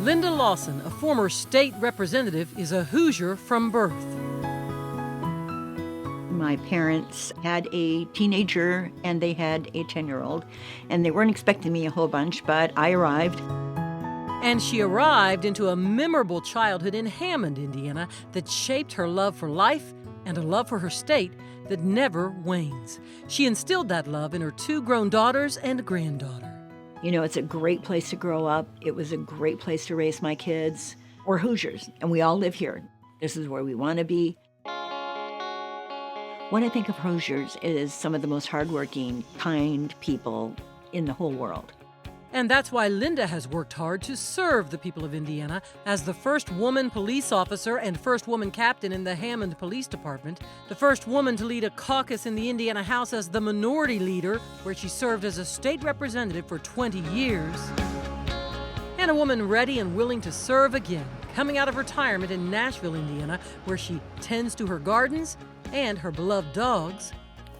Linda Lawson, a former state representative, is a Hoosier from birth. My parents had a teenager and they had a 10-year-old, and they weren't expecting me a whole bunch, but I arrived. And she arrived into a memorable childhood in Hammond, Indiana, that shaped her love for life and a love for her state that never wanes. She instilled that love in her 2 grown daughters and granddaughter. You know, it's a great place to grow up. It was a great place to raise my kids. We're Hoosiers, and we all live here. This is where we want to be. When I think of Hoosiers, it is some of the most hardworking, kind people in the whole world. And that's why Linda has worked hard to serve the people of Indiana as the first woman police officer and first woman captain in the Hammond Police Department, the first woman to lead a caucus in the Indiana House as the minority leader, where she served as a state representative for 20 years, and a woman ready and willing to serve again, coming out of retirement in Nashville, Indiana, where she tends to her gardens and her beloved dogs.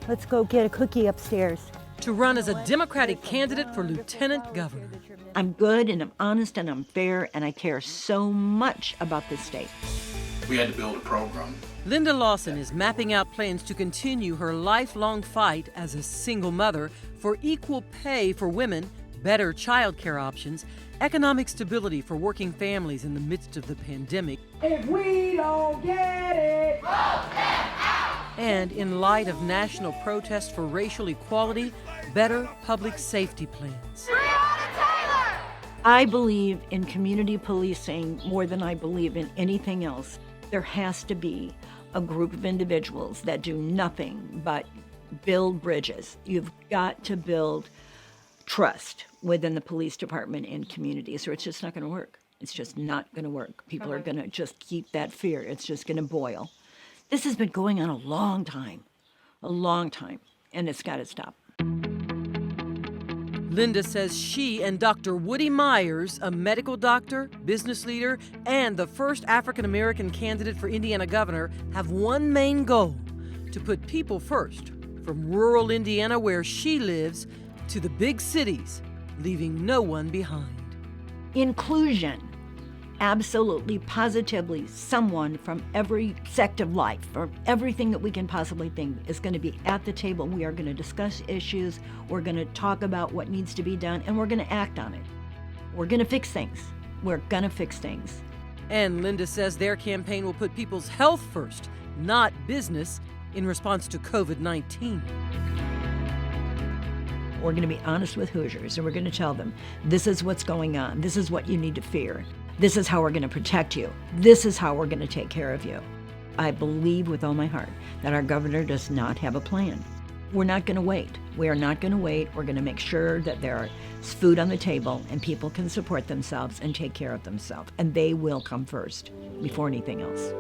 Let's go get a cookie upstairs. To run as a Democratic candidate for lieutenant governor. I'm good and I'm honest and I'm fair and I care so much about this state. We had to build a program. Linda Lawson is mapping out plans to continue her lifelong fight as a single mother for equal pay for women, better child care options, economic stability for working families in the midst of the pandemic. If we don't get it, and in light of national protests for racial equality, better public safety plans. I believe in community policing more than I believe in anything else. There has to be a group of individuals that do nothing but build bridges. You've got to build trust within the police department and communities, or it's just not going to work. It's just not going to work. People are going to just keep that fear. It's just going to boil. This has been going on a long time, and it's got to stop. Linda says she and Dr. Woody Myers, a medical doctor, business leader, and the first African-American candidate for Indiana governor, have one main goal: to put people first, from rural Indiana, where she lives, to the big cities, leaving no one behind. Inclusion. Absolutely, positively, someone from every sect of life, or everything that we can possibly think, is going to be at the table. We are going to discuss issues, we're going to talk about what needs to be done, and we're going to act on it. We're going to fix things. We're going to fix things. And Linda says their campaign will put people's health first, not business, in response to COVID-19. We're going to be honest with Hoosiers, and we're going to tell them, this is what's going on. This is what you need to fear. This is how we're going to protect you. This is how we're going to take care of you. I believe with all my heart that our governor does not have a plan. We're not going to wait. We are not going to wait. We're going to make sure that there is food on the table and people can support themselves and take care of themselves. And they will come first before anything else.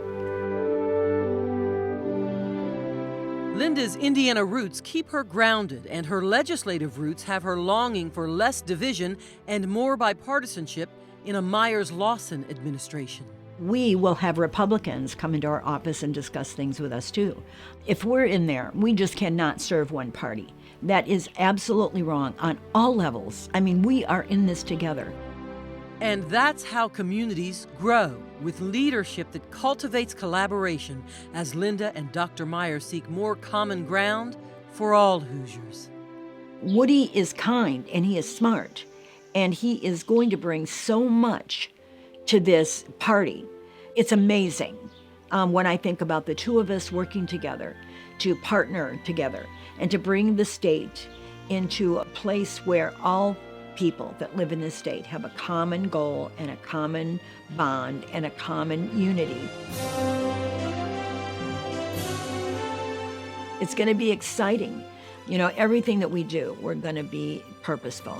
Linda's Indiana roots keep her grounded, and her legislative roots have her longing for less division and more bipartisanship in a Myers-Lawson administration. We will have Republicans come into our office and discuss things with us too. If we're in there, we just cannot serve one party. That is absolutely wrong on all levels. I mean, we are in this together. And that's how communities grow, with leadership that cultivates collaboration, as Linda and Dr. Myers seek more common ground for all Hoosiers. Woody is kind and he is smart, and he is going to bring so much to this party. It's amazing when I think about the two of us working together to partner together and to bring the state into a place where all people that live in this state have a common goal and a common bond and a common unity. It's going to be exciting. You know, everything that we do, we're going to be purposeful.